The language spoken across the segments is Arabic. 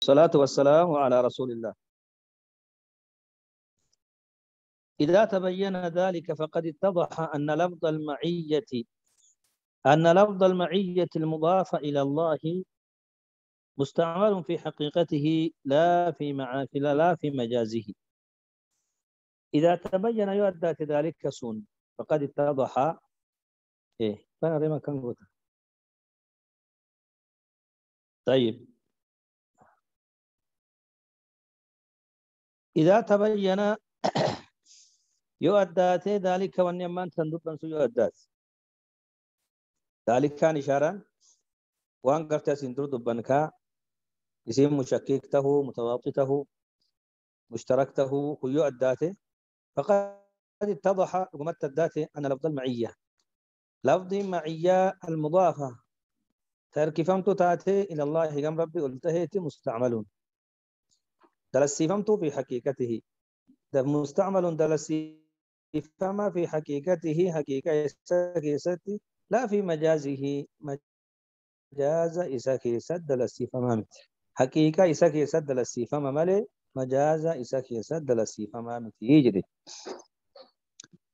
الصلاة والسلام على رسول الله. إذا تبين ذلك فقد اتضح أن لفظ المعية المضاف إلى الله مستعمل في حقيقته لا في مجازه. إذا تبين يؤدى ذلك كسون فقد اتضح. إيه فأنا ريما كان قلت. طيب إذا تبين يؤدى ذلك والنمان تندبن يؤدى ذلك كان إشارة وان قرت سندر دبنكا اسم مشككته متواطته مشتركته هو الداته فقد اتضح قمت الداته أن لفظ المعية لفظ معية المضافة تركفمت تاتي إلى الله قام ربي قلتهيتي مستعمل دلسيفمت في حقيقته ده مستعمل دلسيفما في حقيقته حقيقة إساكيستي لا في مجازه مجاز إساكيست دلسيفما حقيقة إساكيست دلسيفما ملي مجاز إساكيست دلسيفما متي يجري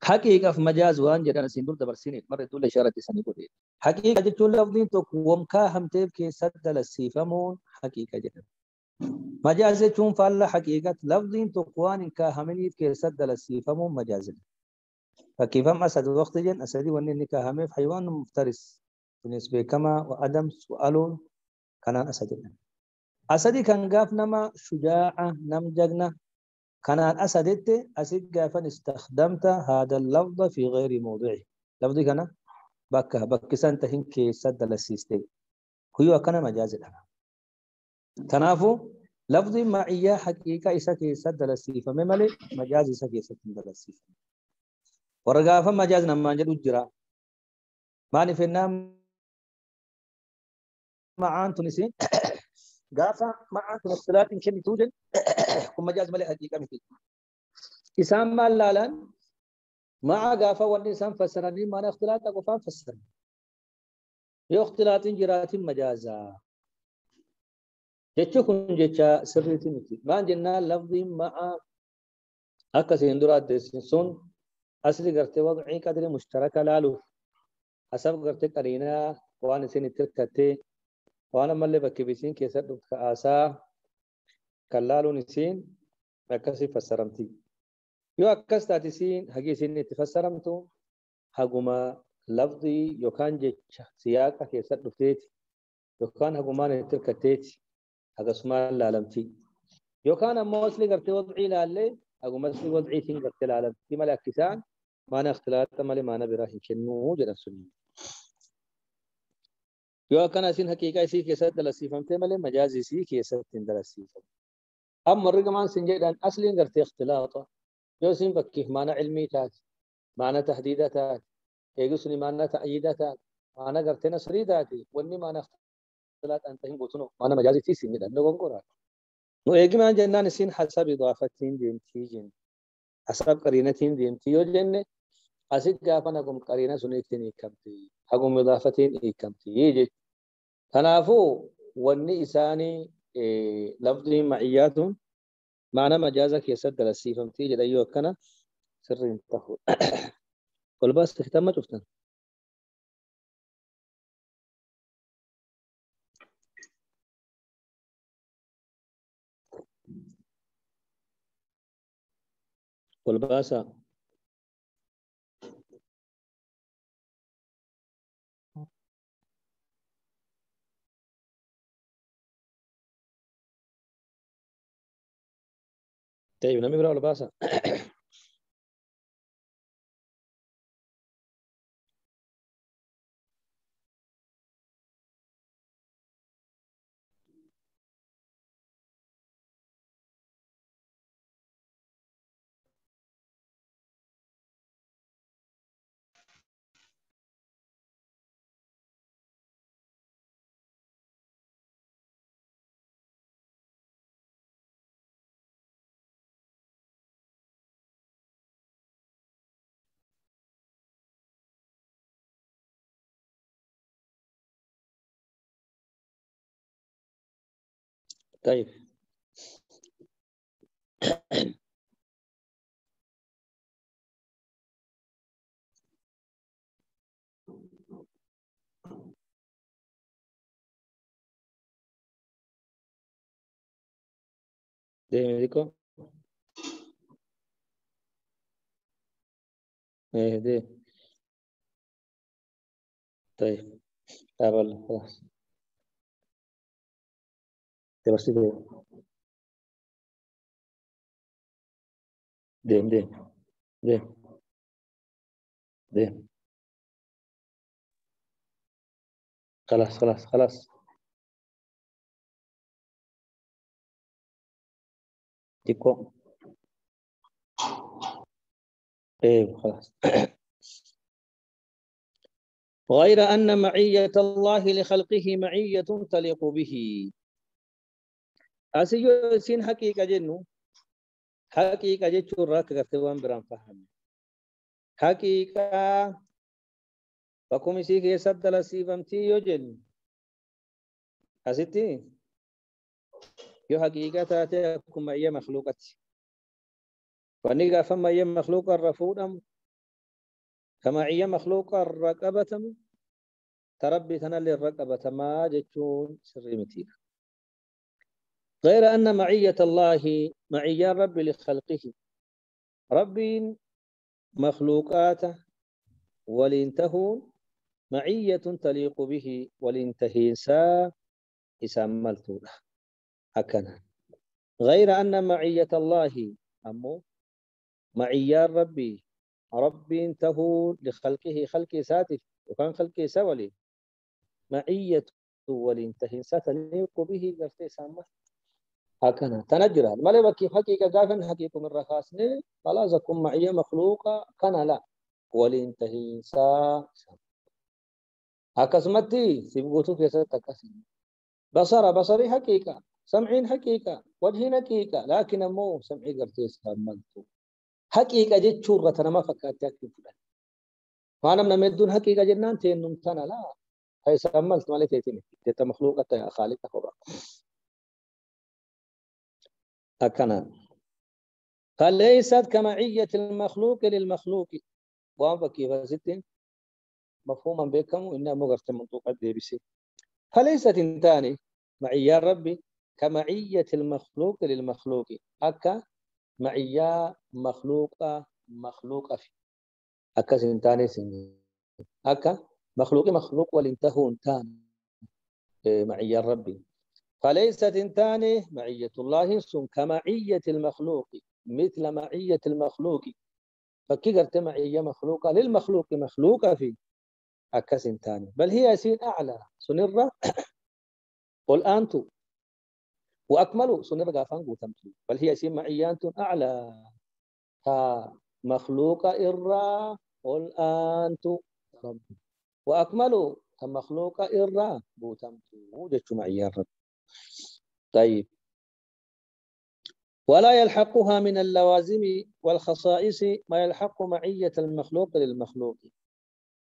حقيقة في مجاز وان جدنا سندور دبرسيني مرة تقول إشارة سني بودي حقيقة جتول لفظين تقوم كاهم تيب كي سد للسيفمون حقيقة جدا مجاز تون فلا حقيقة لفظين تقوان كاهمين كي سد للسيفمون مجاز فكيف ما أسد وقت جن أسدي وني كاهمين في حيوان مفترس بالنسبة كما وأدم سؤالون كان أسدي كان قاف نما شجاعة نم ججنة كان أسدت أسد قافا استخدمت هذا اللفظ في غير موضعه لفظي كان بكسان تهين كي سد للسيستي هو كان مجاز لنا تنافو لفظ معية حقيقة إسا كي سد للسيفة ممالي مجاز إسا كي سد للسيفة ورقافا مجاز نمان جدو جرا ماني في النام معان تنسين قافا معان تنصلات إن كنت توجد كم مجاز ملي حقيقة مثل إسام ما لالان مع قافا والنسان فسرني مانا اختلاط قفان فسرني يو اختلاط جرات مجازا جتشو جتشا سريتي متي ما جنا لفظ مع أكاسين درات ديسون أصلي قرتي وضعي قدر مشترك لالو حسب قرتي قرينا وانا سين تركتي وانا ملي بكبسين كيسر دكت آسا كلالو نسين أكاسي فسرمتي يو أكاس تاتيسين حقي سين تفسرمتو حقما لفظي يوكان جتشا سياقا كيسر دكتيتي يوكان حقما نتركتيتي أقسمان لالمتي يوكان أما أصلي قرتي وضعي لالي أقوم أصلي وضعي تين قرتي لالمتي ملا كسان ما أنا اختلاط مالي ما أنا براهي كنو جنا سنين يوكان أسين حقيقة سي كيسات دلسيفمتي مالي مجازي سي كيسات دلسيفم أما الرقمان سنجيدان أصلي قرتي اختلاطا يو سين بكيف معنى علمي تات معنى تحديدات يقصني معنى تأييدات معنى قرتي نصري تاتي واني معنى اختلاط أنتهم بوتنو معنى مجازي سي سنجيدان نقوم قرار نو يجي ما جنان السين حسب إضافتين ديمتي جن حسب قرينتين ديمتي يو جن أسيد قافنا قم قرينة سنيتين إيكمتي حقم إضافتين إيكمتي يجي تنافو واني إساني لفظي معيات معنى مجازك يسد للسيفمتي جد أيوه كنا سر انتهو قل بس تختم شفتن قل باسا طيب نمي برا ولا باسا طيب ده ميديكو ايه ده. طيب قبل خلاص ده بس ده ده ده خلاص خلاص خلاص ديكو ايه خلاص. غير أن معية الله لخلقه معية تليق به. أسيو سين حقيقة جنو حقيقة جتشو راك كرتوان بران فهم حقيقة فكم سيكي سدل سيفمتي يوجن أسيتي يو حقيقة تاتيكم معية مخلوقة فنيقا فما معية مخلوقة الرفودم كمعية مخلوقة الرقبة تربي تنالي الرقبة ما جتشون سريمتي. غير أن معية الله معية رب لخلقه رب مخلوقاته ولينتهون معية تليق به ولينتهي سا إساملتو أكنا. غير أن معية الله أمو معية ربي ربي تهون لخلقه خلق ساتف وكان خلق سولي معية ولينتهي سا تليق به قرتي سامل هكذا تنجرها ما لي بكي حقيقة قافن حقيقة من رخاصني خلاص أكون معية مخلوقة كان لا ولينتهي سا أكسمتي سيبقوتو في ستة بصري حقيقة سمعين حقيقة وجهين حقيقة لكن مو سمعي قرتيس مالتو حقيقة جت شورة أنا ما فكرت أكتب فلان فأنا من مدون حقيقة جنان تينم تنا لا هاي سملت مالي تيتني تيتا مخلوقة يا خالق خبر أكنا فليست كمعية المخلوق للمخلوق وأنا كيف ستين مفهوما بكم إنها مغرت منطوقة دي بسي فليست انتاني معية ربي كمعية المخلوق للمخلوق أكا معية مخلوقة في أكا سنتاني سنين أكا مخلوق والانتهون تان معية ربي. فليست انتاني معية الله سن كمعية المخلوق مثل معية المخلوق فكي قرت معية مخلوقة للمخلوق مخلوقة في أكا سنتاني بل هي سين أعلى سنرة قل أنتم وأكملوا سنرة قافان قوتمتم بل هي سين معيات أعلى مخلوق إرّا قل أنتم رب وأكملوا مخلوق إرّا بوتمتو جتشو معي الرب. طيب ولا يلحقها من اللوازم والخصائص ما يلحق معية المخلوق للمخلوق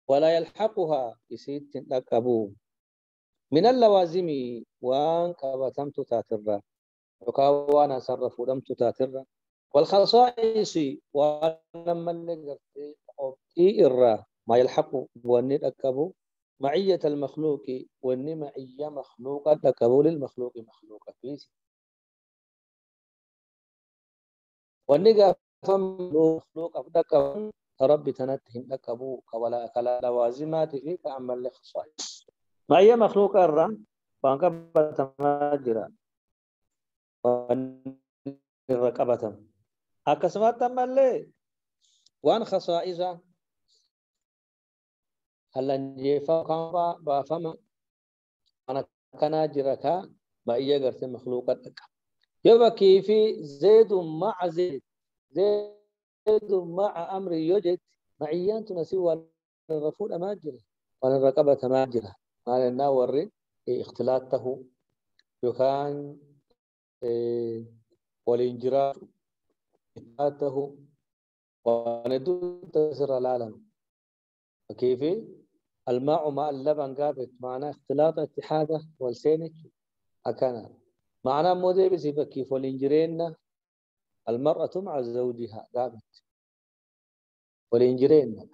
ولا يلحقها يسيد تنقبو من اللوازم وان قبتمت تاترا وكوانا صرفوا لم تاترا والخصائص ولما اللي قرتي إرّا ما يلحق واني أكبو معية المخلوق واني معية مخلوقة أكبو للمخلوق مخلوقة فيس واني قافم مخلوق أفدك ربي تنتهن أكبو كلا لوازمات في كعمل لخصائص معية مخلوقة إرّا وانك بتماجرا واني ركبتم أكسمات تملي وان خصائصا هل جيفا كان بافما أنا كنا جركا ما إيجا قرت مخلوقات يبقى كيف زيد مع زيد زيد مع أمر يوجد معيان تنسي الرفول أماجرة والرقبة ماجرة قال الناوري اختلاطه يكان والانجراف اختلاطه وندو تسر العالم كيف الماء مع اللبن قابت معناه اختلاط اتحاده والسينك أكنا معنى مودي بصفة كيف والإنجرين المرأة مع زوجها قامت والإنجرين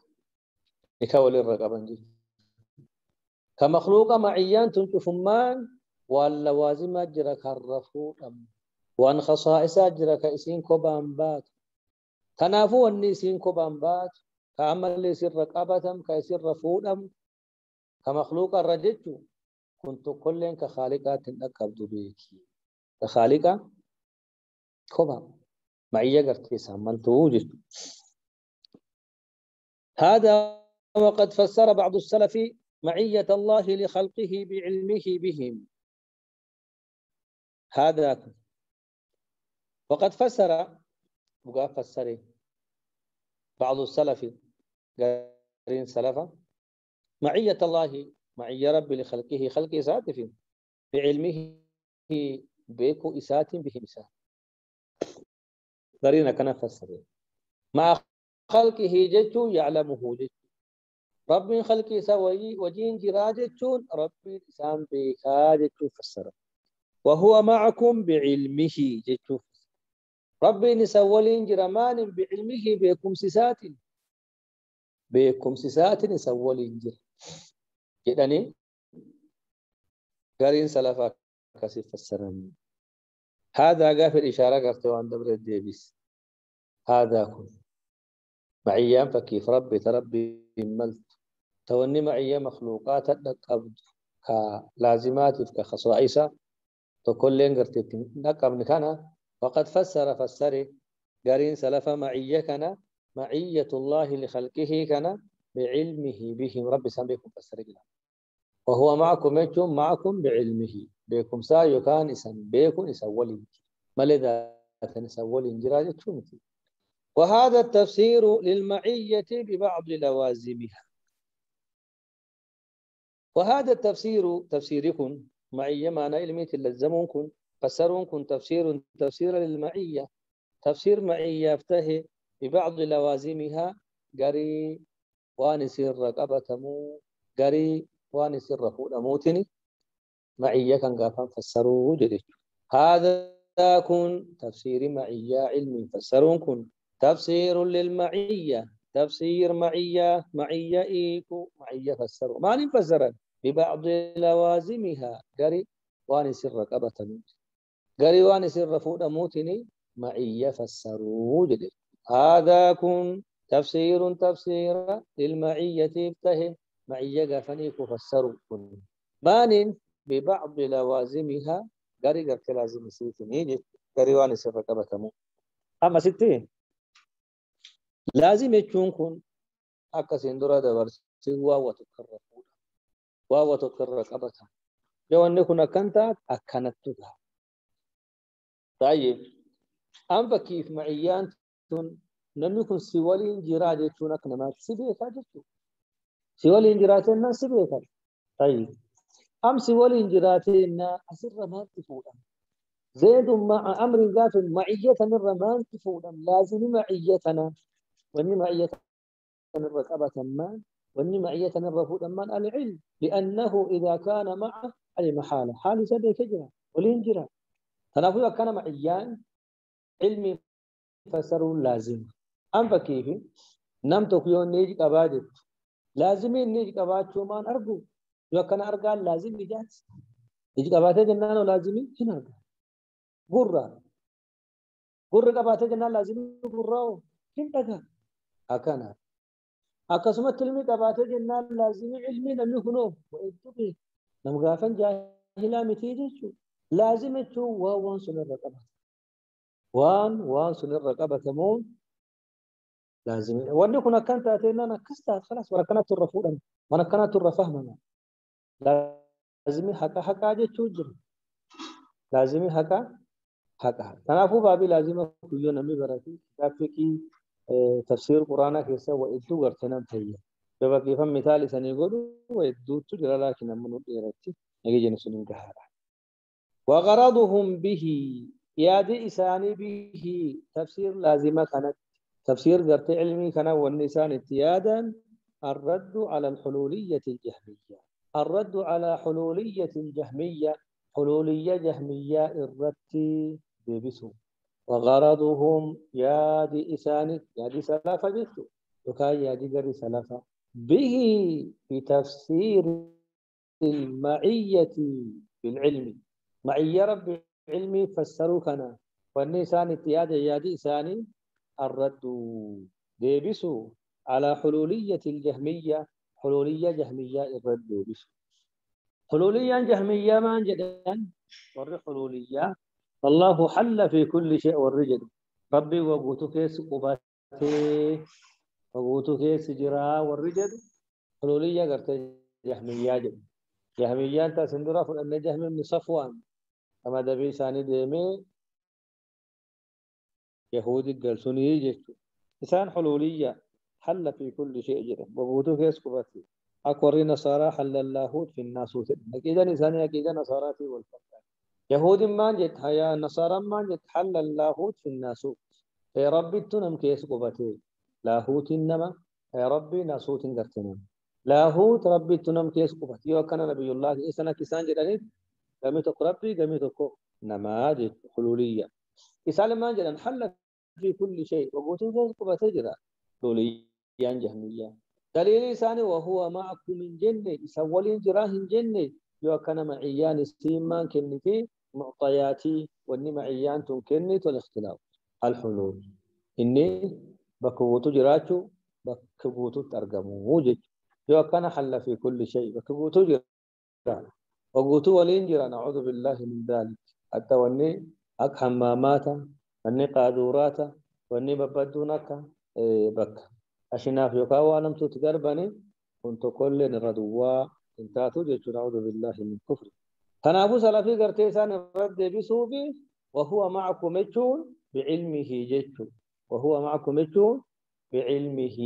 نكاول الرقبة كمخلوق معيان تنشفمان واللوازم أجرك الرفوع وأن خصائص أجرك إسين كوبان بات تنافو أني إسين كوبان بات كعمل يصير رقبة كيصير رفوع كمخلوق الرجل كنت كلن كخالقات أكبد بيكي كخالقة كوبان معي قرت سامن توجد هذا وقد فسر بعض السلف معية الله لخلقه بعلمه بهم هذا وقد فسر بعض السلف قارين سلفا معية الله معية رب لخلقه خلق إسات بعلمه بيكو إسات بهم إسات قارين كان فسر مع خلقه جتو يعلمه جتو رب خلقه سوي وجين جراجتون رب إسان بيكا جتو فسر وهو معكم بعلمه جتو ربي نسولين جرمان بعلمه بكم سسات نسولين جر جدني قارين سلفا كسيف السرم هذا قافل إشارة قرته عن دبر الديبس هذا كن معيام فكيف ربي تربي ملت توني معي مخلوقات النقبض كلازمات كخصائص تكلين قرتي نقبض كان وقد فسر قارين سلف معية كان معية الله لخلقه كان بعلمه بهم رب سامبيكم فسر كده وهو معكم يجوم معكم بعلمه بكم سايو كان اسم بيكم يسولي ملذا تنسولي جراجة شومتي وهذا التفسير للمعية ببعض لوازمها وهذا التفسير تفسيركم معية معنى علمية اللزمونكم فسرونكم تفسير للمعية تفسير معية يفتهي ببعض لوازمها قري وانسير رقبتمو قري وانسير رفوع موتني معية كان قافا فسروا جديد هذا كن تفسير معية علمي فسرونكم تفسير للمعية تفسير معية إيكو معية فسروا ما نفسر ببعض لوازمها قري وانسير رقبتمو قري وانسير رفوع موتني معية فسروا جديد هذا كن تفسير للمعية افتهم معية قفنيك فسروا مان ببعض لوازمها قري قرت لازم سيتني قري واني سرقبتمو أما ستين لازم يكون كن أكسين درا دبرس واو تكرر قبتها لو أن كنا كنت أكنتها طيب أم كيف معيان نمي كن سوالين جراجة تونك نما سبيكا جتو سوالين جراجة نا سبيكا طيب أم سوالين جراجة نا أسر ما تفودا زيد مع أمر ذات معية من رمان تفودا لازم معيتنا وني معيتنا الرقبة ما وني معيتنا الرفودا من العلم لأنه إذا كان معه المحالة حال سبيك جرا ولين جرا تنافذ كان معيان علمي فسر لازم أم فكيف نمتك يوم نيجي كباجت لازم نيجي كباجت شومان أرجو لو كان أرجال لازم يجات نيجي كباجت جنانو لازم هنا غرة كباجت جنان لازم غرة كن تجا أكنا أقسم تلمي كباجت جنان لازم علمي لم يكونوا وإنتبه نمغافن جاهلا متيجي شو لازم شو وان سنر رقبة وان سنر رقبة مون لازم وأني كنا كانت أتينا نكستها خلاص ولا كانت الرفودا ولا كانت الرفهمنا لازم حكا جي توجر لازم حكا تنافو بابي لازم كيو نمي براتي كافي تفسير القرآن كيسا وإدو غرتنا تهي بابا كيف مثال سني يقولوا وإدو تجرى لكن من إيرتي نجي جنسون كهارا وغرضهم به يادي إساني به تفسير لازمة كانت تفسير ذات علمي كان والنسان اتيادا الرد على الحلولية الجهمية حلولية جهمية الرتي بيبسو وغرضهم يا دي إساني يا دي سلافة جسو وكاي يا دي قري سلافة به بتفسير المعية بالعلم معية رب علمي فسروا كنا والنسان اتياد يا دي إساني الرد ديبسو على حلولية الجهمية حلولية جهمية الرد ديبسو حلولية جهمية ما جدًا ور حلولية الله حل في كل شيء والرجل ربي وقوتك قباتي وقوتك سجرا والرجل حلولية قرت جهمية جد جهمية انت سندرا فلأن جهم من صفوان أما دبي ساني ديمي يهودي قلسوني جيتو إنسان حلولية حل في كل شيء جدا وقوتك قباتي أكوري نصارى حل اللاهوت في الناسوت أكيد إنسان أكيد نصاراتي والفتح يهود ما جت هيا نصارى ما جت حل اللاهوت في الناسوت يا ربي تنم كيس قبتي لاهوت إنما يا ربي ناسوت قرتنا لاهوت ربي تنم كيس قبتي وكان نبي الله إسنا كسان جدني قميتك ربي قميتك نماذج حلولية إسال ما جدن حل في كل شيء وقوتين كيس قبتي جدا حلولية جهمية دليل ثاني وهو معكم من جنة يسولين جراه جنة يوكنا معيان استيمان كنتي معطياتي واني معيان تنكنت والاختلاف الحلول إني بكوتو جراتو بكوتو ترجمو وجد يوكنا حل في كل شيء بكوتو جرا وقوتو ولين جرا نعوذ بالله من ذلك حتى واني أك حمامات واني قادورات واني ببدونك بك أشناف يوكا وانم تتقربني كنت كل ردوا انتاتو جيتو نعوذ بالله من كفر تنابو سلفي قرتيسان الرد بسوفي وهو معكم اتشون بعلمه جيتو وهو معكم اتشون بعلمه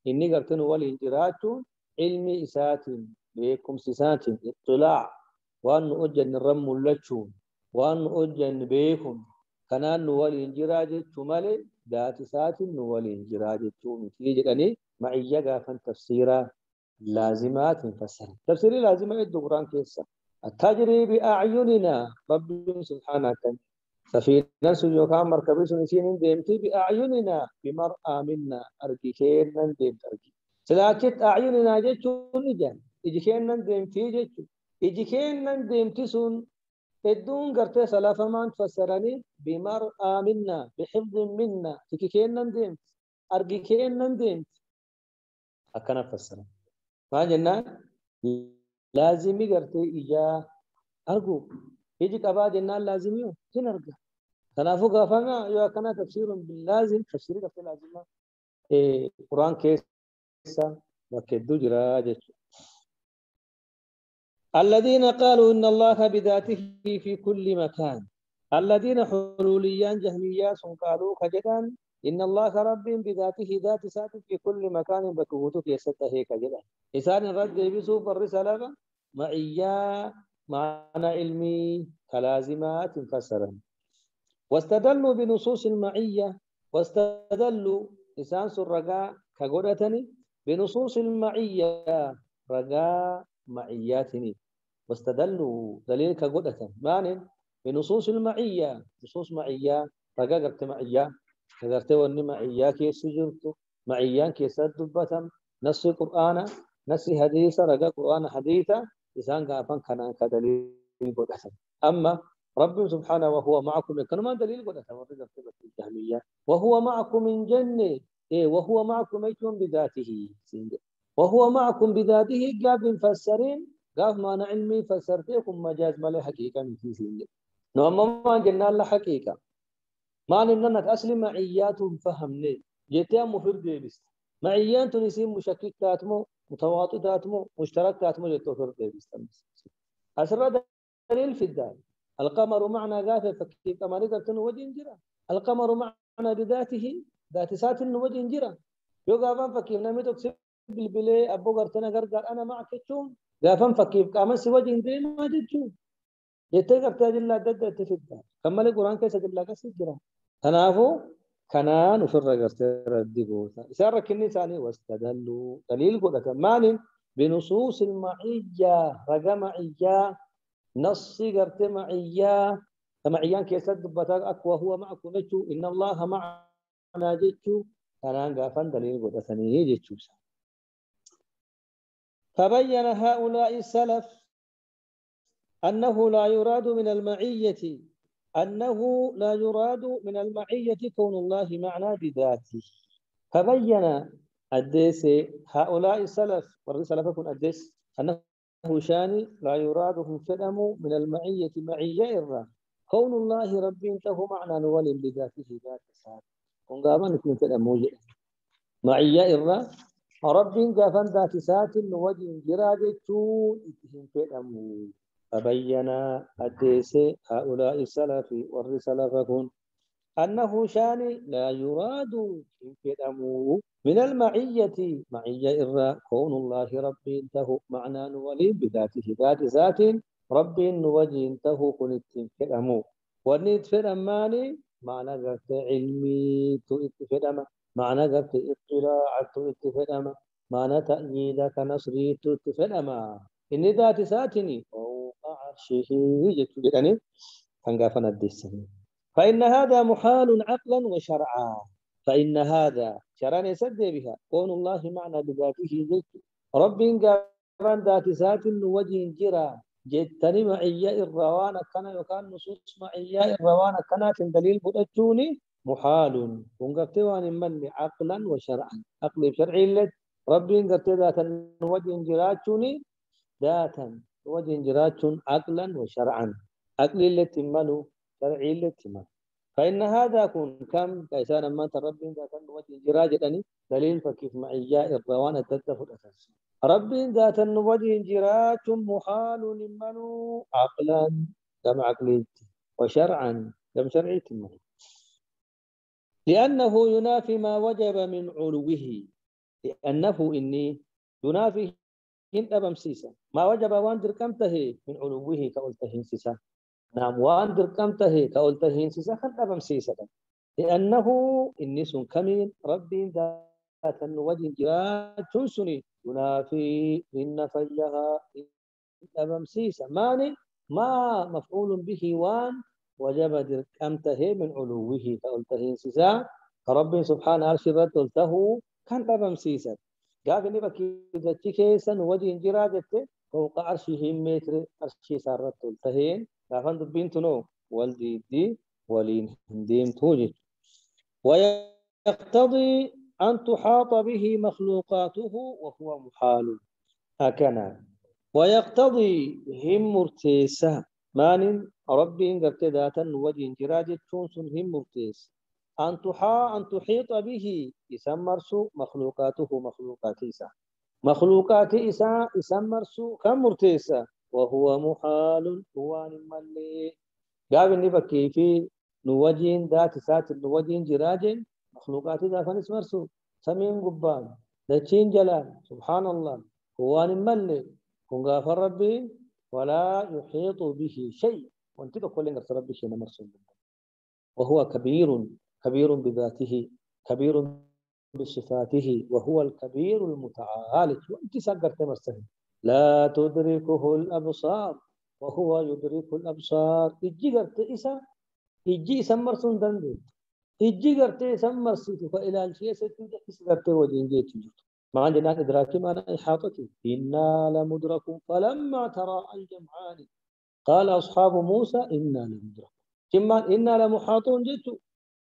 إني قرتن والانجراتو علمي إسات بيكم سسات اطلاع وأن أجن الرم اللتشون وأن أجن بيكم كنان والانجراج تمالي ذات سات والانجراج تيجي أني معي قافا تفسيرا لازمات مفسرة تفسير لازمة الدقران كيسا التجري بأعيننا رب سبحانه سفينة سيوكا مركبي سنسين ديمتي بأعيننا بمرأة منا أرجيكينا ديمت أرجي سلاكت أعيننا جيتشون نجان إجيكينا ديمتي جيتشون إجيكينا ديمتي سن الدون قرتي سلافة ما تفسرني بمرأة منا بحفظ منا تكيكينا ديمت أرجيكينا ديمت أكنا فسرنا ما جنا لازمي قرتي إجا أرجو يجي كبا جنان لازمي جن أرجع تنافو قافنا يا كنا تفسير باللازم تفسير قفل لازمه قرآن كيسا وكدو جراجة الذين قالوا إن الله بذاته في كل مكان الذين حلوليان جهميان قالوا كجدان إن الله رب بذاته ذات سات في كل مكان بكوتك يسته كجدان إنسان رد بسوف الرسالة معيا معنى علمي كلازمات فسرا واستدلوا بنصوص المعية واستدلوا إنسان الرجاء كقولتني بنصوص المعية رجاء معياتني واستدلوا دليل كقولة معنى بنصوص المعية نصوص معية رجاء قلت معية قلت وإن معية كيس جرت معيان كيس دبتم نص القرآن نص حديث رجاء قرآن حديثة إنسان قافن كان كدليل قولة أما رب سبحانه وهو معكم كانوا ما دليل قد تورد في الجهمية وهو معكم من جنة إيه وهو معكم أيتم بذاته وهو معكم بذاته قاب فسرين قاب ما علمي فسرتكم مجاز ما له حقيقة من في سنة نعم ما جنة الله حقيقة ما ننك أصل معيات فهمني جتيا مفرد بس معيات نسيم مشككات مو متواطئات مو مشتركات مو جتو فرد بس أسرى دليل في الدار القمر معنا ذاته فكيف كما نقدر وجه جرا القمر معنا بذاته ذات سات وجه جرا يو غافن فكيف نمي تكسب بالبلي ابو غرتنا غرغر انا معك تشوم غافن فكيف كما سي وجه دي ما تشوم يتغرت اجل دد تفدا كمل القران كيس اجل كسي جرا تنافو كنان وفر غرت ردغو سار كني ثاني واستدلوا دليل قد مان بنصوص المعيه رجمعيه نصي قرت معيا معيان كيسد دبتا أك وهو معكم جتشو إن الله معنا جتشو أنا قافن دليل قد ثاني جتشو. فبين هؤلاء السلف أنه لا يراد من المعية أنه لا يراد من المعية كون الله معنا بذاته. فبين أديس هؤلاء السلف والسلف أديس أنه شاني لا يرادهم فدم من المعية معية إرى كون الله رب له معنى ولي بذاته ذات سات ونقابا نكون فدم موجه معية إرى رب قافا ذات سات وجه جراجة اتهم فدم. فبين أديس هؤلاء السلف والسلف أنه شان لا يراد من المعية معية إرى كون الله رب له معنى ولي بذاته ذات رب وجه له كنت فدمو ونيت فدماني معنى قلت علمي تؤتفدم معنى قلت اطلاع تؤتفدم معنى تأييد كنصري تؤتفدم إن ذات ساتني فوق عرشه جدني تنقافنا الدسني. فإن هذا محال عقلا وشرعا. فإن هذا شرعا يسد بها كون الله معنى بذاته جد رب قابان ذات ذات وجه جرا جتني معي الروان كان يكان نصوص معي الروان كانت دليل بدتوني محال ونقفتوان من عقلا وشرعا عقل شرعي لك رب قبت ذات وجه جراتوني ذاتا وجه جراتون عقلا وشرعا عقل التي منو شرعي التي منو. فإن هذا كم كيسان ما تربي ذات وجه جراج أني دليل فكيف معياء الروان تدفع الأساس رب ذات وجه جراج محال منو عقلا كم عقليتي وشرعا كم شرعيتي منو لأنه ينافي ما وجب من علوه لأنه إني ينافي إن أبم سيسا ما وجب وان دركمته من علوه كأولته سيسا. نعم وان دركمته كأولته سيسا خل أبم سيسا لأنه إني سن كمين ربي ذات وجه جرات تنسني ينافي إن فجها إن أبم سيسا ماني ما مفعول به وان وجب دركمته من علوه كأولته سيسا ربي سبحانه أرشد قلته كان أبم سيسا قال إني بكي ذاتي كيسا وجه جرادته فوق عرشه متر عرشي سارت تلتهين لافن دبين تنو والدي دي ولين هنديم توجد ويقتضي أن تحاط به مخلوقاته وهو محال هكذا ويقتضي هم مرتيسة مان ربي قرت ذاتا وجه جرادة تونس هم مرتيس أن تحيط به يسمرس مخلوقاته مخلوقات إسا مخلوقات إسا يسمرس كم مرتيسة وهو محال هو ملي قال إني بكي في نوجين ذات سات نوجين جراجين مخلوقات ذا فنس مرسو سمين قبان دچين جلال سبحان الله هو ملي كن غافر ربي ولا يحيط به شيء وانت تقول لك ربي شيء مرسو وهو كبير بذاته كبير بصفاته وهو الكبير المتعال وانت سقرت مرسه لا تدركه الأبصار وهو يدرك الأبصار إجي قرت إسا إجي سمر سندن إجي قرت سمر سيتو فإلى الشيء ستوجه إس قرت وجين جيت مع جنات إدراكي ما إحاطتي إنا لمدرك فلما ترى الجمعان قال أصحاب موسى إنا لمدرك كما إنا لمحاطون جيتو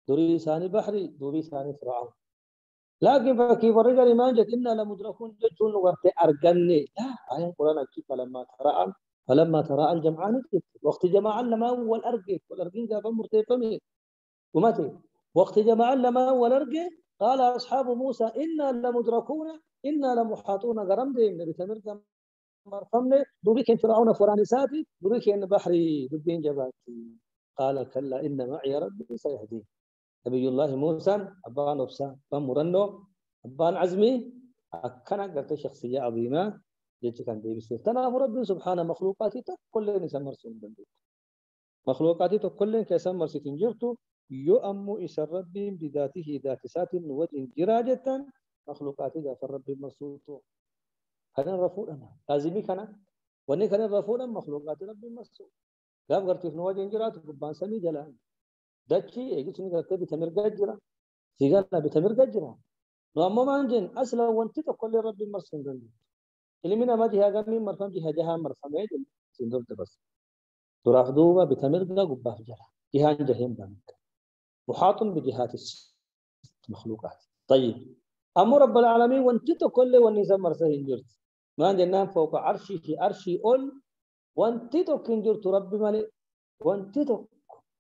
دري ثاني بحري دري ثاني فرعون لكن فكيف الرجال ما جت إنا لمدركون جتون وقت أرجني لا آية القرآن أكيد فلما ترى الجمعان وقت جماعة لما هو الأرجع والأرجين جاب مرتفعين ومتى وقت جماعة لما هو الأرجع قال أصحاب موسى إنا لمدركون إنا لمحاطون قرم دين نبي تمر مرفمنا دوري كان فرعون فراني ساتي دوري كان بحري بدين جباتي قال كلا إن معي ربي سيهدين نبي الله موسى أبان أبسا فمرنو أبان عزمي أكنا قلت شخصية عظيمة جيت كان دي بسيط تنام ربي سبحانه مخلوقاتي كل نسمر سن مخلوقاتي كل كسمر ستنجرتو يؤم إسر ربي بذاته ذات سات وجه جراجة مخلوقاتي ذات الرب المسوط هذا رفوعنا لازمي كان واني كان الرفونا مخلوقات ربي مسو قام قرتي في نواجه انجرات قبان سمي جلان دتشي يجي سني قرتي بتمر قجرة سيقال بتمر قجرة نعم ما انجن اصلا وانت تقول ربي مرسل دني اللي من ما جهه قام مرفم جهه جهه مرفم يد سندور بس تراف دوبا بتمر قبا جرا جهان جهين بانك محاط بجهات المخلوقات طيب أمر رب العالمين وانت تقول والنظام مرسل انجرت ما عندنا فوق عرشي في عرشي أول وانت تكنجر ربي مالي وانت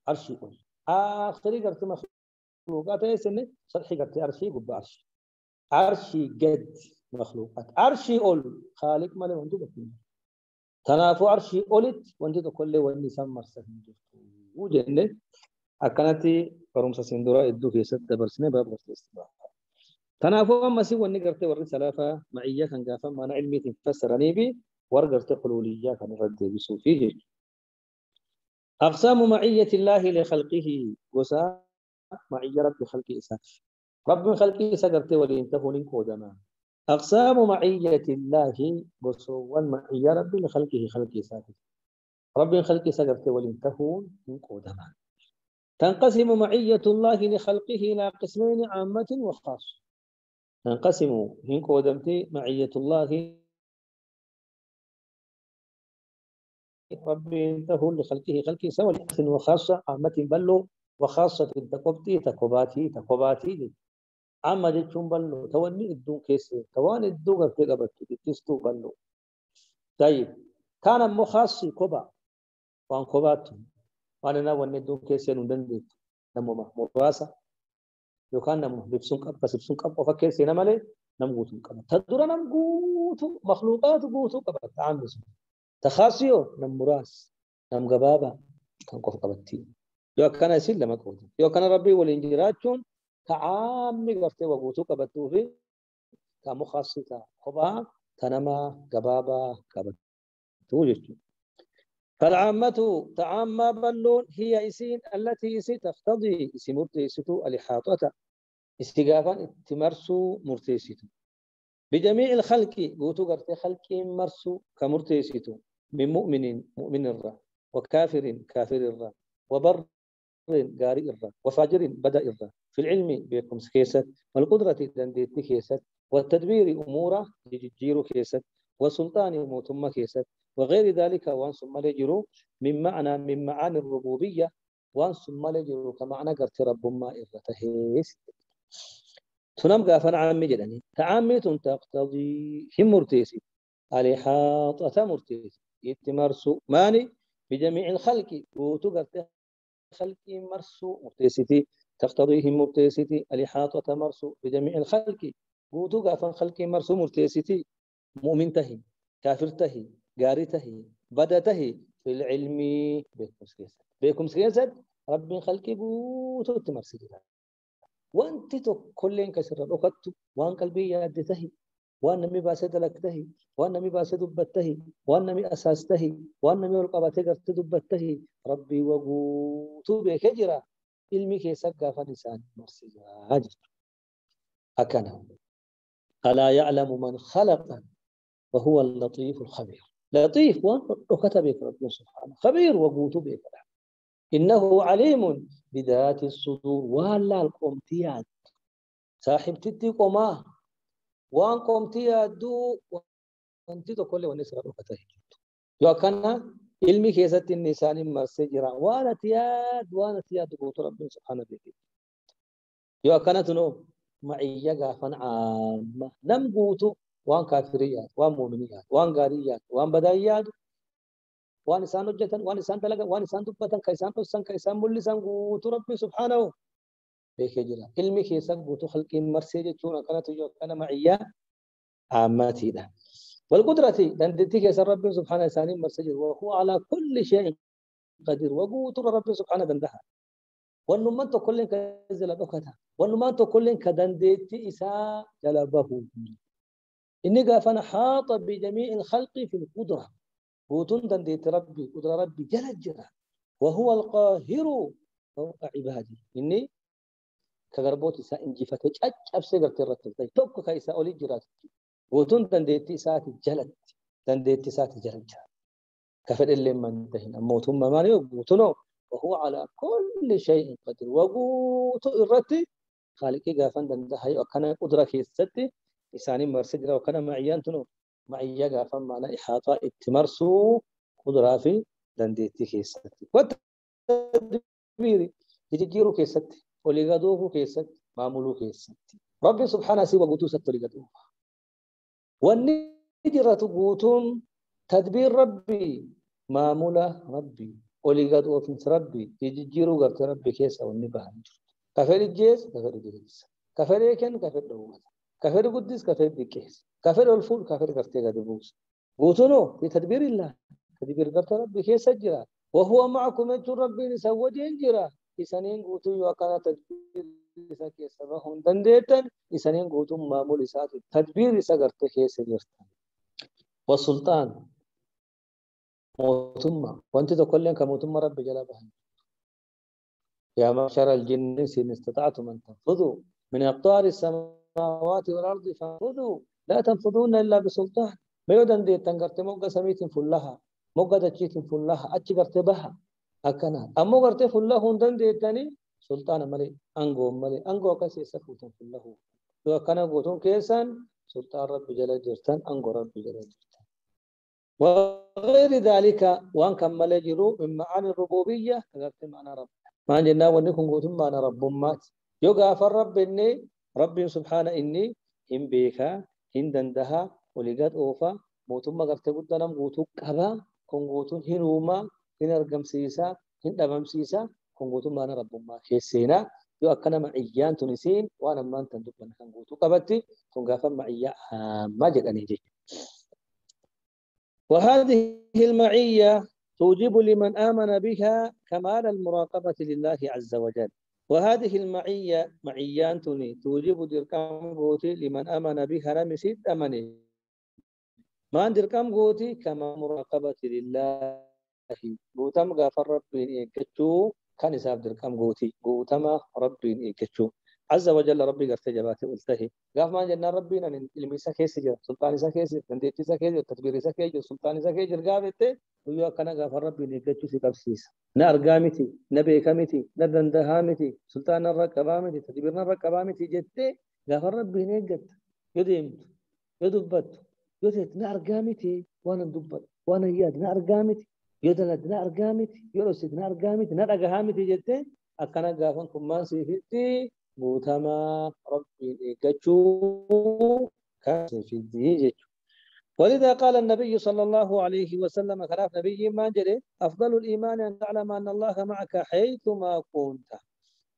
عرشي أول آخري قرت مخلوقات ايه سنة صدحي قرت عرشي قب عرشي قد مخلوقات عرشي أول خالق مالي وانت تكنجر تنافو عرشي أولت وانت تقول والنظام مرسل انجرت وجنة أكنتي فرمسا سندورا إدو في ست برسنة باب غسل استباح تنافو أما سوى أني قرت ورد سلافة معية كان قافا ما أنا علمي تنفسرني بي ورقرت حلولية كان رد بسوفيه أقسام معية الله لخلقه وسا معية رب خلقه إسا رب خلقه إسا قرت ولينتهون قودما أقسام معية الله وسوى معية رب لخلقه خلقه إسا رب خلقه إسا قرت ولينتهون قودما تنقسم معية الله لخلقه إلى قسمين عامة وخاصة تنقسم هن قودمتي معية الله ربي انتهوا لخلقه خلقه سوى لحسن وخاصة عامة بلو وخاصة تقبتي تقباتي عامة جتشون بلو تواني الدون كيسي تواني الدون قبتي قبتي تستو بلو طيب كان مخاصي كوبا وان كوباتهم وانا نواني الدون كيسي ندندت نمو مراسة لو كان نمو بسون قب بس بسون قب وفكيسي نمالي نمغوتو قب تدور نمغوتو مخلوقات غوتو قب تعامل تخاصيو نم مراس نم غبابا كان قف قبتي يو كان يسيل لما قوت يو كان ربي والانجراتون تعامي غفتي وغوتو قبتو في كمخاصيتا خبا تنما غبابا قبتو جتو فالعامة تعامى بلون هي إسين التي إسي تقتضي إسي مرتيستو الإحاطة استقافا تمرسو مرتيستو بجميع الخلق قوتو قرتي خلق مرسو كمرتيستو من مؤمن الرا وكافر كافر الرا وبر قارئ الرا وفاجر بدأ الرا في العلم بكم كيست والقدرة دنديت كيست والتدبير أموره لجيرو كيست والسلطان موتم كيست وغير ذلك وان ثم لجرو من معاني الربوبية وان ثم لجرو كمعنى قرت رب ما إرتهيس تنم قافن عامي جدني تعامي تقتضي هم مرتيسي الإحاطة مرتيسي يتمرسو ماني بجميع الخلق وتقرت خلق مرسو مرتيسيتي تقتضيهم مرتيسيتي الإحاطة مرسو بجميع الخلق وتقرت خلق مرسو مرتيسيتي مؤمن تهي كافر تهي قاري تهي بدا تهي في العلم بكم سياسة رب خلق بوتو تمرسيتي وانت كلين كسر الوقت وان قلبي ياد تهي وان نمي باسد لك تهي وان نمي باسد دبته وان نمي اساس تهي وان نمي القبات قرت دبته ربي وقوتو بكجرا علمي كيسك فنسان مرسيا هاجر هكذا ألا يعلم من خلق وهو اللطيف الخبير لطيف وكتبك ربنا سبحانه خبير وقوتو بك إنه عليم بذات الصدور ولا القمتيات صاحب تدي قما وان قمتيات دو وانت تقول ونسر وكتاه يو كان علمي كيست النسان مرسجرا وانا تياد قوت ربنا سبحانه بك يو كانت نو معي غافن عام نم قوتو وان كافريات وان مؤمنيات وان غاريات وان بدايات وان انسان وجتن وان انسان تلقى وان انسان دبتن كيسان توسن كيسان ملسان قوت ربي سبحانه بك جرا علمي كيسان قوت خلق مرسي جتون كانت يو كان معي عاماتي ده والقدرة دندتي كيسان ربي سبحانه ثاني مرسي وهو على كل شيء قدير وقوت ربي سبحانه دندها والنمان كل كزل بكتها والنمان كل كدندتي إساء جلبه إني قافنا حاط بجميع الخلق في القدرة قوتون دندت ربي قدرة ربي جل جرا وهو القاهر فوق عبادي إني كغربوت إساء إنجفتك أبسي قرت الرتب توك كيساء أولي جرات قوتون دندت إساء جلت دندت إساء جلت كفر اللي ما انتهينا موتهم ما يقوتونه وهو على كل شيء قدير وقوت الرتي خالقي قافن دنده هي وكان قدرة كيستي إنساني مرسجرا وكان معيان تنو معيا قافن معنا إحاطة اتمرسو قدرة في دنديتي كيستي والتدبير تجيرو كيستي ولغدوه كيستي معمولو كيستي ربي سبحانه سوى قوتو ستولغدوه والنجرة قوتون تدبير ربي معمولة ربي ولغدوه في ربي تجيرو قرت ربي كيسا والنبهان كفر الجيز كفر الجيز كفر يكن كفر دوما كفر قدس كفر بكيس كفر الفول كفر كرتي قدبوس قوتونو في تدبير الله تدبير قرت ربي كيس جرا وهو معكم انتم ربي نسوى جرا إسانين قوتو يوكا تدبير إسا كيس رهون دنديتن إسانين قوتو معمول إسات تدبير إسا قرت كيس جرتا والسلطان موتما وانت تقول لك موتما ربي جلبها يا معشر الجن إن استطعتم أن تنفذوا من أقطار السماوات والأرض فانفذوا لا تنفذون إلا بسلطان ما يودن دي تنقرت موقع سميت فلها موقع دجيت فلها أتشقرت بها أكنا أمو قرت فلها هندن دي تاني سلطان ملي أنغو كسي سفوتن فله لو أكنا قوتون كيسان سلطان رب جل جرتان أنغو رب جل جرتان وغير ذلك وان كمل جرو من معاني الربوبية قرت معنى رب ما جنا ونكون قوتهم معنا رب مات يوقع فالرب إني رب سبحانه إني هم بيكا هم دندها ولقد أوفا موتهم قرت قدنا قوتو كبا كون قوتون هنوما هن أرقم سيسا هن أبم سيسا كون قوتهم معنا رب ما كيسينا يو أكنا معيان تنسين وانا ما انت ندبنا كان قوتو قبتي كون قافا معيا ما جدني جي وهذه المعية توجب لمن آمن بها كمال المراقبة لله عز وجل وهذه المعية معيان توجب دركام قوتي لمن آمن بها نمسيد أمني ما دركام قوتي كما مراقبة لله قوتم غافر ربي إيكتشو كان يساب دركام قوتما ربي إيكتشو عز وجل ربي قرت جباتي قلته قاف ما جنا ربنا علمي سكيس جر سلطان سكيس تنديتي سكيس تدبير سكيس سلطان سكيس قافته ويا كان قاف ربي نيكتشو سكبسيس نارغامتي نبيكمتي ندندهامتي سلطان الرقبامتي تدبيرنا الرقبامتي جتة قاف ربي نيكت يديم يدبت يدت نارغامتي وانا دبت وانا ياد نارغامتي يدلت نارغامتي يرسد نارغامتي نارغامتي جتة أكنا قافن كمان سيفتي موتما ربي إيجاتشو كاسي في الديجة ولذا قال النبي صلى الله عليه وسلم خلاف نبي ما جري أفضل الإيمان أن تعلم أن الله معك حيثما كنت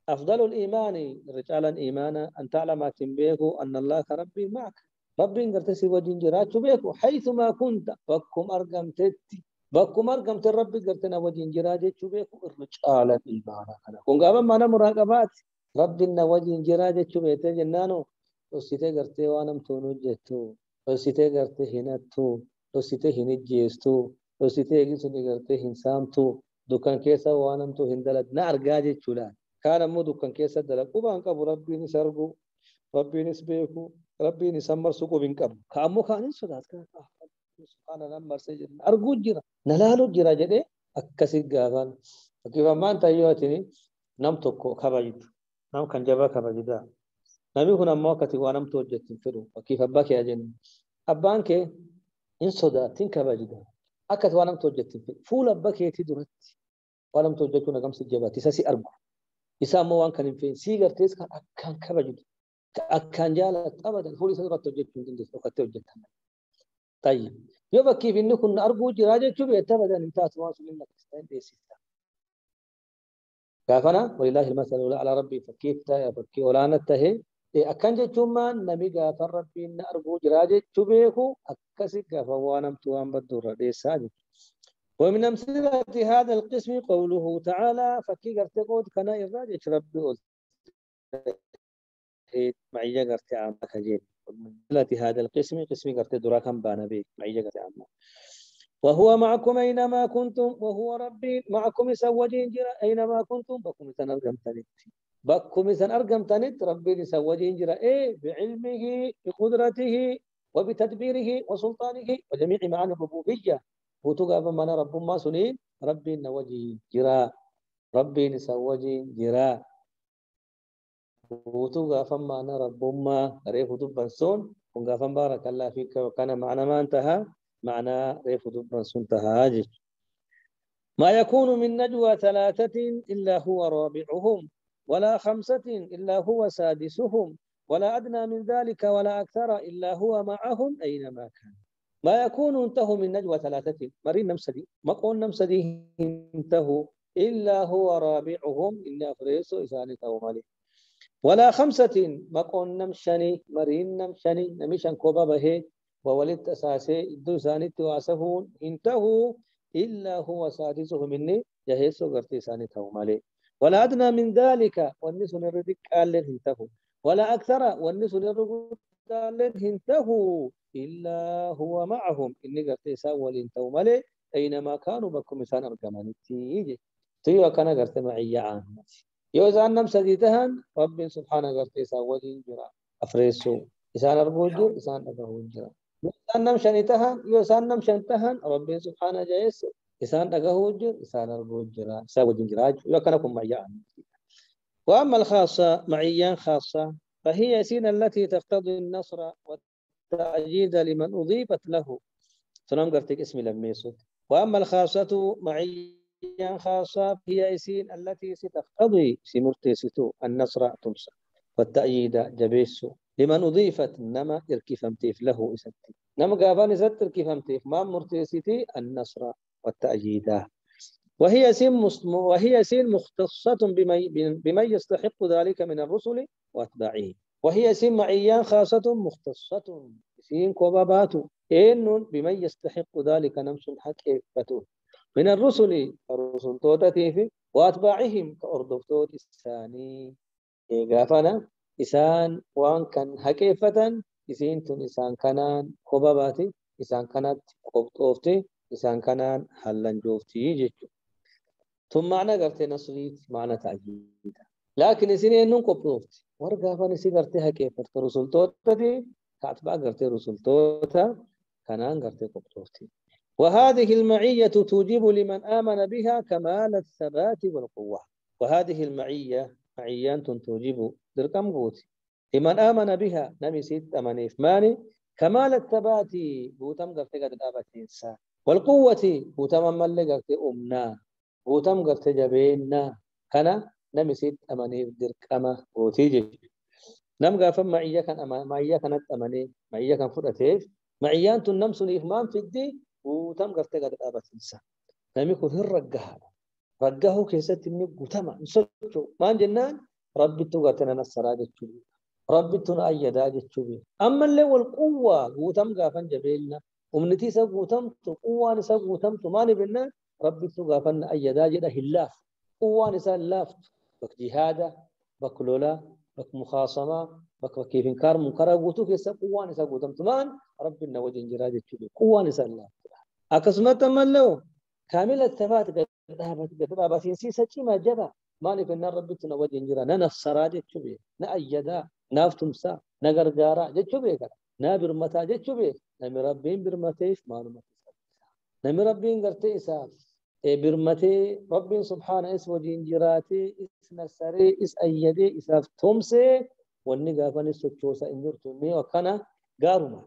أفضل الإيمان رجالا إيمانا أن تعلم تنبيه أن الله ربي معك ربي قرتسي وجنجرات بيكو حيثما كنت بكم أرقمتتي بكم أرقمت ربي قرتنا وجنجرات بيكو رجالا إيمانا كن قابا معنا مراقبات ربنا وجه جراجة شبهته جنانو وسيته قرتي وانم تونو جتو وسيته قرتي هنتو وسيته هنجيستو وسيته يجسني قرتي هنسامتو دكان كيسا وانم تو هندلت نارجاجة شلان كان مو دكان كيسا دلق وبان كابو ربي نسرقو ربي نسبيكو ربي نسمر سوكو بنكب كامو كان سودات كان سبحان الله مرسجن أرجو جرا نلالو جرا جدي أكسي قافان كيف ما أنت أيوتني نمتكو خبايت نام كان جبا كبجدا نبي هنا موقتي وانم توجت فيرو وكيف أباك يا جن أبانك إن صدا تين كبجدا أكت وانم توجت فيرو فول أباك يتدرت وانم توجت ونقام سجبا تساسي أربع يسامو وان كان فين سيجر تيس كان أكان كبجدا أكان جالت أبدا فول يسافر توجت من دندس وقت توجت طيب يبقى كيف إنه كنا أرجو جراجة شو بيتبدا نمتاز واصل لنا كستين بيسيتا كافنا ولله المثل الأعلى على ربي فكيف تا فكي ولا نته أكنج ثم نبي غافر ربي إن أرجو جراجة شبهه أكسي غفوانم توام بدور ديساج ومن أمثلة هذا القسم قوله تعالى فكي غرتقود كنا إراجة ربي معي غرت عام كجيل ومن أمثلة هذا القسم قسم غرت دراكم بانبي معي غرت عام وهو معكم أينما كنتم وهو ربي معكم سوجين جرا أينما كنتم بكم سنرجم تنت بكم سنرجم تنت ربي سوجين جرا إيه بعلمه بقدرته وبتدبيره وسلطانه وجميع معاني الربوبية فوتو قافا مانا رب ما سنين ربي نوجه جرا ربي نسوجي جرا فوتو قافا مانا رب ما ريف دبنسون وقافا بارك الله فيك وكان معنى ما انتهى معنى ريف دبنسون تهاجج ما يكون من نجوى ثلاثة إلا هو رابعهم ولا خمسة إلا هو سادسهم ولا أدنى من ذلك ولا أكثر إلا هو معهم أينما كان ما يكون انتهوا من نجوى ثلاثة مرين نمسدي ما قول نمسدي انتهوا إلا هو رابعهم إلا أفريسو إساني تومالي ولا خمسة ما قول نمشني مرين نمشني نمشن كوبا به وولد أساسي إدو إساني تواسفون انتهوا إلا هو سادسهم مني جهيسو قرتي إساني تومالي ولا أدنى من ذلك والنسو نردك قال انتهوا ولا أكثر والنسو نردك قال انتهوا إلا هو معهم إني قرت يساول انتو ملي أينما كانوا بكم إسان أرقمان تيجي تيو كان قرت معي عام يو إسان نم سديتهن رب سبحانه قرت يساول جرا أفريسو إسان أرقوجر إسان أرقوجر إسان نم شنيتهن يو إسان نم شنتهن رب سبحانه جيس إسان أرقوجر إسان أرقوجر ساول جراج يو كانكم معي عام وأما الخاصة معيان خاصة فهي سين التي تقتضي النصر تأجيد لمن أضيفت له سنام قرتك اسم لميسوت وأما الخاصة معيا خاصة هي إسين التي ستقتضي سمرتيستو النصر تمسى والتأييد جبيسو لمن أضيفت نما إركفمتيف له إسنتي نما قابان ست إركفمتيف ما مرتيستي النصر والتأييد وهي سين مختصة بمن يستحق ذلك من الرسل وأتباعه وهي سين معيان خاصة مختصة سين كوباباتو إن بمن يستحق ذلك نمس حقيقته من الرسل الرسل توتاتيف وأتباعهم كأردفتوت الثاني إيقافنا إسان وان كان حقيقة إسين تن إسان كانان كوباباتي إسان كانت قبطوفتي إسان كانان حلن جوفتي جيجو ثم معنى قرت نصريت معنى تعجيد لكن إسين إنهم قبطوفتي ورقافا نسي قرتها كيف رسل توتاتي كاتبا قرتي رسل توتا كانان قرتي قبطوفتي وهذه المعية توجب لمن آمن بها كمال الثبات والقوة وهذه المعية معيان توجب دركم قوتي لمن آمن بها نمي ست أمانيف ماني كمال الثبات بوتم قرتي قد الآبت إنسان والقوة بوتم ملي قرتي أمنا بوتم قرتي جبيننا كان نمي ست أمانيف دركم قوتي نم قافم معية كان معية كانت أماني معية كان فرأتيف معيان تنمسني إهمام في الدين وتم قرتي قد الآبت إنسان نمي يكون الرقها رقه كيست إني قتما نسوچو ما جنان ربي تقاتنا نصراجة تشوبي ربي تنأيدا جتشوبي أما اللي والقوة قوتم قافن جبيلنا ومنتي سا قوتم قوة نسا قوتم تماني بنا ربي تقافن أيدا جدا هلاف قوة نسا اللافت بك جهادة بك لولا بك مخاصمة بك كيف إنكار منكر قوتو كيسا قوة نسا قوتم تمان ربي نوجه جراجة تشوبي قوة نسا اللافت أكسمت من له كامل الثبات قد سي سچي ما جبا مالك ان ربي تنوجه جرا ننصرا جچوبي نأيدا نافتمسا نغرغارا جچوبي كلا نابرمتا جچوبي نمربين برمتيش معلومات نمربين غرتي اساف برمتي رب سبحانه اسمه جنجراتي اسم سري اس ايدي اساف تمسي ونغافن سچوسا انجرتو مي وكنا غارما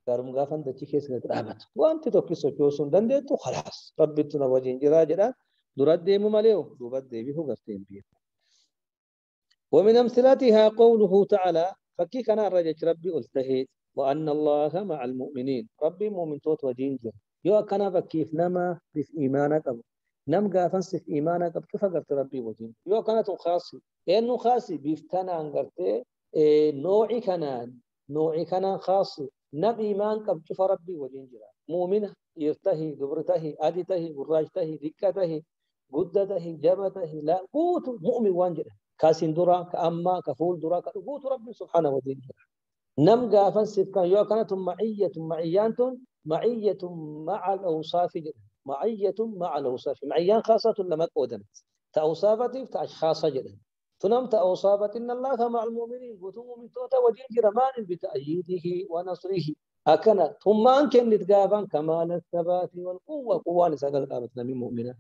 قارم غافن دچي كيس غدابت وانت تو كيسو جوسون دندتو خلاص ربي تنوجه جرا جدا درد ديمو ماليو دوبت ديبي هو غرتين بيه ومن أمثلتها قوله تعالى فكي كان رجج ربي التهيت وأن الله مع المؤمنين ربي مؤمن توت وجينجر يو كان فكيف نما في إيمانك نم قافنس في إيمانك كيف قرت ربي وجين يو كانت خاصي إنه خاصي بيفتنا أنقرت نوعي كان خاصي نب إيمان قبل كيف ربي وجينجر مؤمنة يرتهي قبرته أدته براجته ذكته قدته جبته لا قوت مؤمن وانجر كاسين درا كأما كفول درا قوت رب سبحانه وتعالى نم قافن سفكان يو كانت معية مع الأوصاف معية مع الأوصاف معيان خاصة لما قودنت تأوصافتي تأشخاص جدا تنمت أوصابت إن الله مع المؤمنين قوتهم من توتا وجنجر مان بتأييده ونصره أكنا ثم أنك نتقابا كمال الثبات والقوة قوة لسقل قابتنا من مؤمنة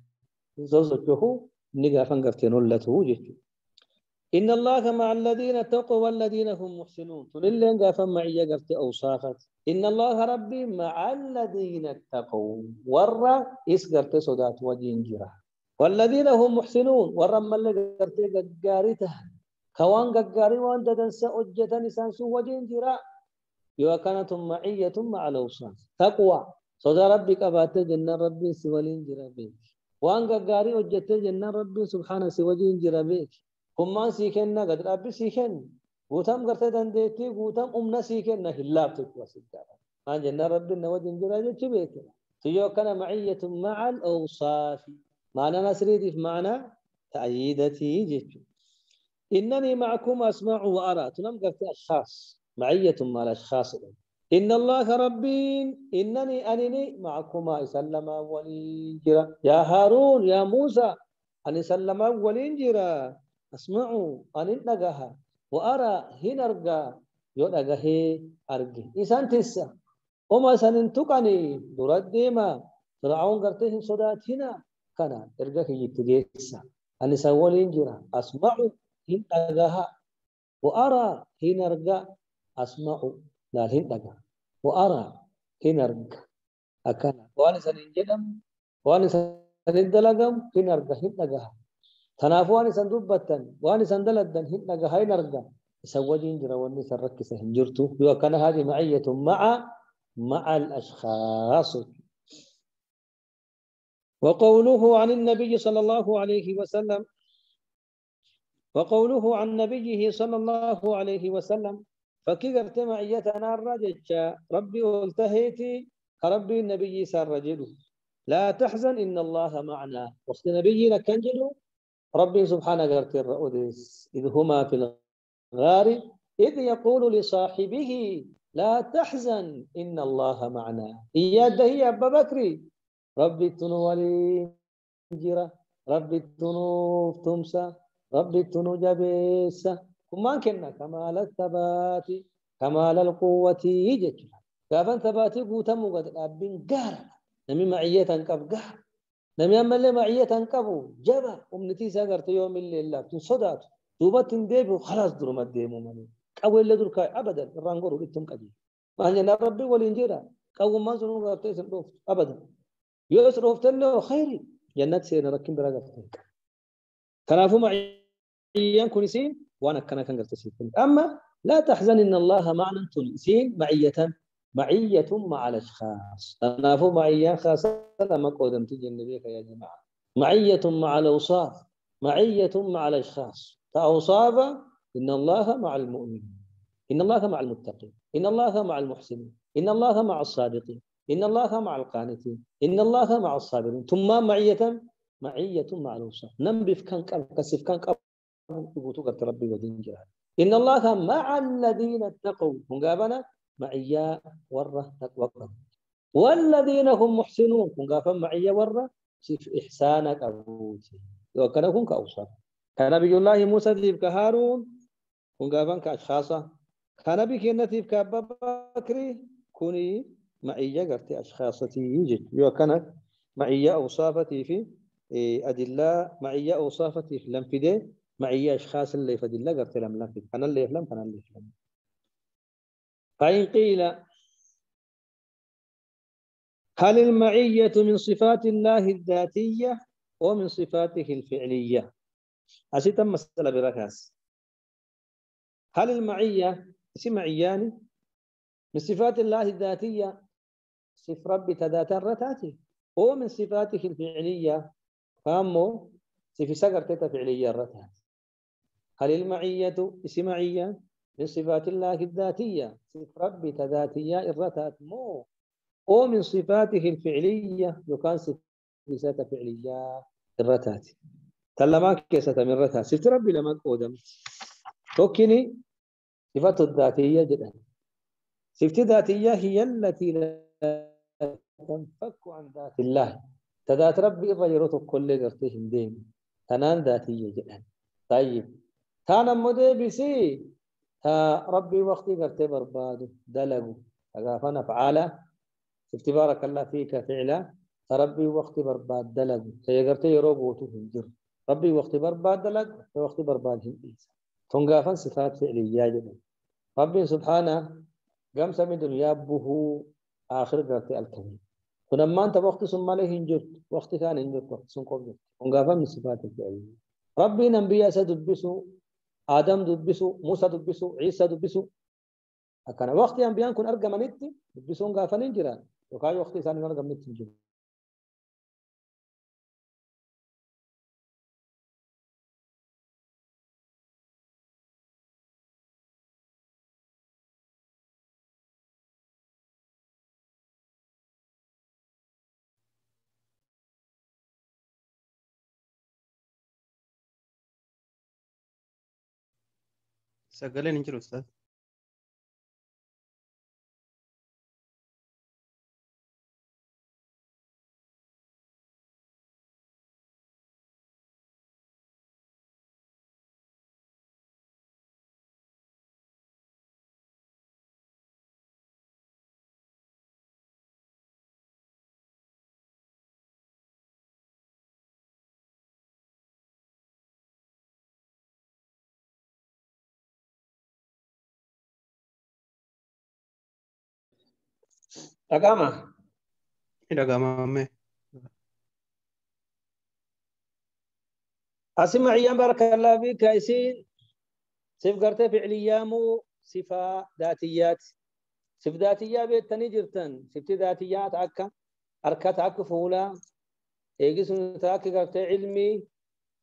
زوجته نقافا قفتين لته جيتو إن الله مع الذين اتقوا والذين هم محسنون تلين قافا معي قفت أوصافت إن الله ربي مع الذين اتقوا ورّا إسقرت صدات وجنجرة والذين هم محسنون ورّا اللي قرت قارته كوان قاري وان تدنس أجة نسان سو وجنجرة يوكانت معية مع الأوصاف تقوى صدى ربي قبات جنة ربي سوالين جرى بيك وان قاري أجة جنة ربي سبحانه سوالين جرى بيك كمان سيكنا قد ربي سيكن قوتم قرت دندتي قوتم أمنا سيكنا هلاب تقوى سيكنا ما جنة ربي نوجن جرى بيك تيو كان معية مع الأوصاف معنى نسريدي في معنى تأييدتي جيت إنني معكم أسمع وأرى تنم قلت أشخاص معية مع الأشخاص إن الله ربي إنني أنني معكما سلم أولين جرا يا هارون يا موسى أن سلم أولين جرا أسمعوا أن نجاها وأرى هنا أرجع يرجع أرجع إنسان تسا وما سننتقني درد ما فرعون قرته صدات هنا كان ارجع يتجيسا أن سوالين جرا أسمعوا هنا أرجعها وأرى هنا أرجع أسمعوا لا هنا أرجع وأرى هنا أرجع أكنا وأنا سننجدم وأنا سندلقم هنا أرجع هنا أرجع تنافواني سندوبتن وأنا سندلدن هنا أرجع هنا أرجع سوالين جرا وأني سرك سهنجرتو وكان هذه معية مع الأشخاص وقوله عن النبي صلى الله عليه وسلم وقوله عن نبيه صلى الله عليه وسلم فكذبت معيتنا الرجل ربي التهيتي ربي النبي سار رجل لا تحزن إن الله معنا وقت نبينا كنجل ربي سبحانه قرت الرؤدس إذ هما في الغار إذ يقول لصاحبه لا تحزن إن الله معنا إياد هي أبا بكري ربي التنولي جرا ربي التنوف تمسى ربي التنو جبيسة وما كنا كمال الثبات كمال القوة يجت كافن ثباتي قوتم قد أبين قار نمي معية تنقب قار نمي أمالي معية تنقبو جبا أمنتي ساقرت يوم اللي الله تنصدات دوبات تنديبو خلاص درمت ديمو مني أول اللي دركاي أبدا الرانقورو لتم قدي ما هنجنا ربي والإنجيرا قوم ما سنو ربتي سنروف أبدا يسروف تلو خيري جنات سينا ركين براغتك كنافو معيان كونسين وانا كان قلت سيكون اما لا تحزن ان الله معنا تنسين معية مع الاشخاص كنافو معيان خاصة لما قدمت النبي يا جماعة معية مع الاوصاف معية مع الاشخاص فاوصاف ان الله مع المؤمنين ان الله مع المتقين ان الله مع المحسنين ان الله مع الصادقين إن الله مع القانتين إن الله مع الصابرين ثم معية مع الوصف نمبي في كان قبل كسف كان قبل تقولوا قلت ربي ودين جهاد إن الله مع الذين اتقوا هم قابنا معية ورة تقوى والذين هم محسنون هم قابنا معية ورة سيف إحسانك أبوتي وكانهم كأوصاف كان نبي الله موسى ذيب كهارون هم قابنا كأشخاصة كان نبي كنتيب كأبا بكري كوني معية قرتي أشخاصتي يجي وكانت معية أوصافتي في أدلة معية أوصافتي في لنفده معية أشخاص اللي في أدلة قرتي لم لنفد أنا اللي يفلم أنا اللي يفلم فإن قيل هل المعية من صفات الله الذاتية ومن صفاته الفعلية أسيتم مسألة بركاز هل المعية اسم معيان من صفات الله الذاتية صف ربي تذات الرتاتي ومن صفاته الفعلية فامو صف سقر تتا فعلية الرتات هل المعية اسم معية من صفات الله الذاتية صف ربي تذاتية الرتات مو ومن صفاته الفعلية يكون صفات فعلية الرتات تلما كيسة من الرتات صفت ربي لما قدم توكني صفات الذاتية جدا صفت ذاتية هي التي لا تنفك عن ذات الله تذات ربي الرجل كل قرتهم دين تنان ذاتية جدا طيب تانا مدي بسي تا ربي وقتي قرتي بربادو دلقو أقافنا فعالة تبارك الله فيك فعلا ربي وقتي برباد دلقو سيقرتي يروبوتو هنجر ربي وقتي برباد دلق وقتي برباد هنجر تنقافا صفات فعلية جدا ربي سبحانه قام سمي دنيا به آخر قرتي الكريم ولما أنت وقت ثم عليه هنجر وقت كان هنجر وقت سنقوم تنقافا من صفات الفعلية ربي نبي سدبسو آدم دبسو موسى دبسو عيسى دبسو أكان وقت أنبياء كن أرجع منيتي دبسون قافلين جيران وكاي وقت ثاني أرجع منيتي جيران سجلين انجلو استاذ. أقامة إلى قامامي أسمع أيام بارك الله فيك كايسين سيف قرتي فعليا مو صفة ذاتيات صف ذاتية بيتني جرتن صفت ذاتيات عكا أركات عكا فولا إيجي سنتاك قرتي علمي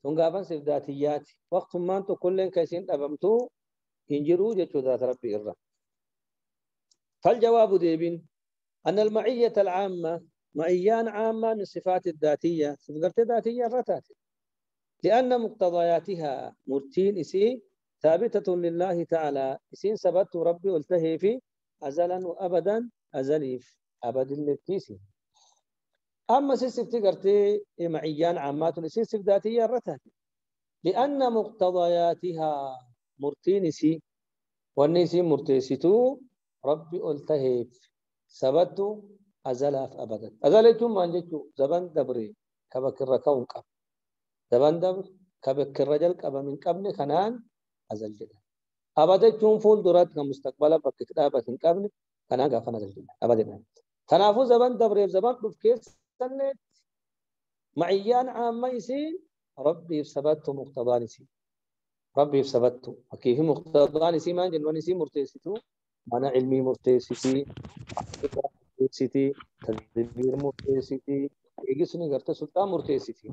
تنقافا صف ذاتيات وقت ما أنتو كلين كايسين أبمتو ينجروا جتشو ذات ربي إرّا فالجواب ديبين أن المعية العامة معيان عامة من الصفات الذاتية صفات ذاتية رتات لأن مقتضياتها مرتين إسي ثابتة لله تعالى إسين ثبت ربي والتهي في أزلا وأبدا أزليف أبد النتيسي أما سيسف تقرتي معيان عامات إسين ذاتية رتات لأن مقتضياتها مرتين إسي والنسي مرتيستو ربي والتهيف ثبت أزلاف أبدا أزلتم ما نجتو زبن دبري كبكر كون قب زبن دبر كبكر رجل قب من قبل خنان أزل جدا أبدا تون فول درات كمستقبل بكتابة قبل خنان غفن أزل جدا أبدا تنافو زبن دبري زبن بفكيس سنة معيان عام يسين ربي ثبت مقتضى نسي ربي ثبت وكيف مقتضى نسي ما جن ونسي مرتيستو أنا علمي مرتيستي مرتيستي تدبير مرتيستي يجسني قرت سلطان مرتيستي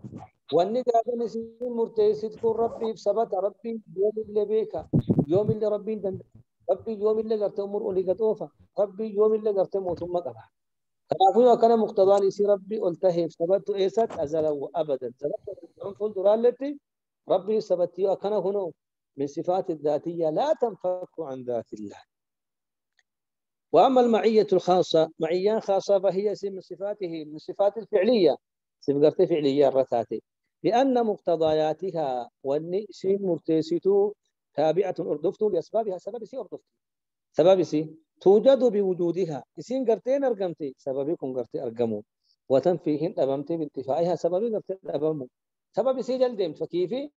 واني قاعد نسي مرتيست كون ربي بثبت ربي يوم اللي بيكا يوم اللي ربي دند ربي يوم اللي قرت امور اولي قطوفا ربي يوم اللي قرت موت ثم قبع كافو كان مقتضى نسي ربي التهي ثبت ايست ازل وابدا ثبت فول درالتي ربي ثبت كان هنا من صفات الذاتيه لا تنفك عن ذات الله. وأما المعية الخاصة معية خاصة فهي من صفاته من صفات الفعلية صفات فعلية الرتاتي لأن مقتضياتها والنسي مرتسيتو تابعة أردفت لأسبابها سبب سي أردفت سبب سي توجد بوجودها إسين قرتين أرقمتي سببكم قرتي أرقموا وتنفيهن أبمتي بانتفاعها سبب قرتي أبموا سبب سي جلدهم فكيفي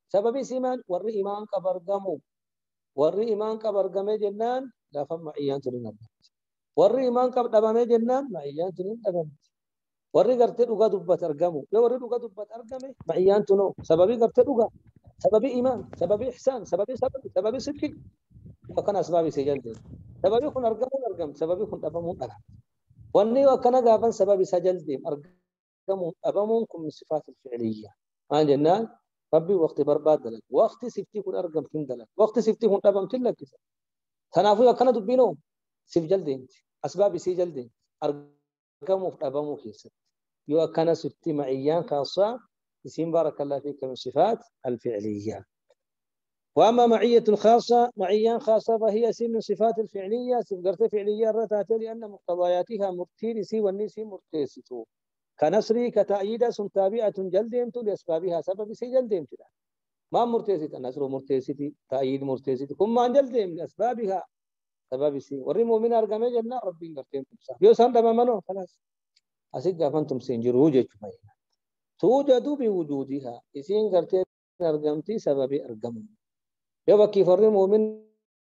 سبب سيمان ور إيمان كبرقموا ور إيمان كبرقمي جنان لا فما عيان ترين أبد ور إيمان كبرقمي جنان ما عيان ترين أبد ور قرتي لغا دبت أرقموا لو ور لغا دبت أرقمي ما عيان تنو سببي قرتي لغا سبب إيمان سبب إحسان سبب صدق وكان أسباب سجلد سبب يكون أرقم سبب يكون أبمون أرقم واني وكان قابا سبب سجلد أرقم أبمونكم من الصفات الفعلية ما جنان ربي وقت برباد دلك وقت سفتي كن أرقم تندلك وقت سفتي كن أبم تلك تنافو وكان دبينو سف جلد أسباب سي جلد أرقم أبمو كيس يو كان سفتي معيان خاصة اسم بارك الله فيك من الصفات الفعلية. وأما معية الخاصة معيان خاصة فهي سي من صفات الفعلية سفقرت فعلية رتات لأن مقتضياتها مرتينسي والنسي مرتيسي كنصري كتأييد تابعة جلدهم لأسبابها سبب سي جلدهم ما مرتيسيت النصر مرتيسيتي تأييد مرتيسيتي كم ما انجلت من أسبابها سبب سي وري مؤمن أرجمه جنة ربي قرتين تمسا يو سان دم منو خلاص أسيج جافن تم سينجرو جيتشماي توجد بوجودها إسين قرتين أرجمتي سبب أرجمه يو بكي فري مؤمن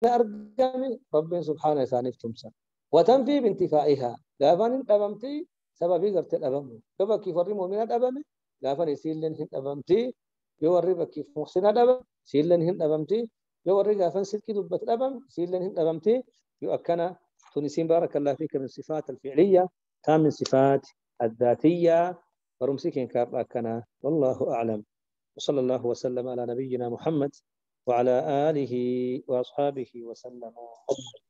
أرجمه ربي سبحانه سانف تمسا وتنفي بانتفائها جافن أبمتي سبب قرتين أبمه يو بكي فري مؤمن أبمه جافن إسين لين أبمتي يو وري بكي محسن أبم سين لين أبمتي يو وري جافن سلكي دبت أبم سين لين أبمتي يؤكن تونسين بارك الله فيك من الصفات الفعلية كان من صفات الذاتية ورمسكين كارلاكنا والله أعلم وصلى الله وسلم على نبينا محمد وعلى آله وأصحابه وسلم أجمعين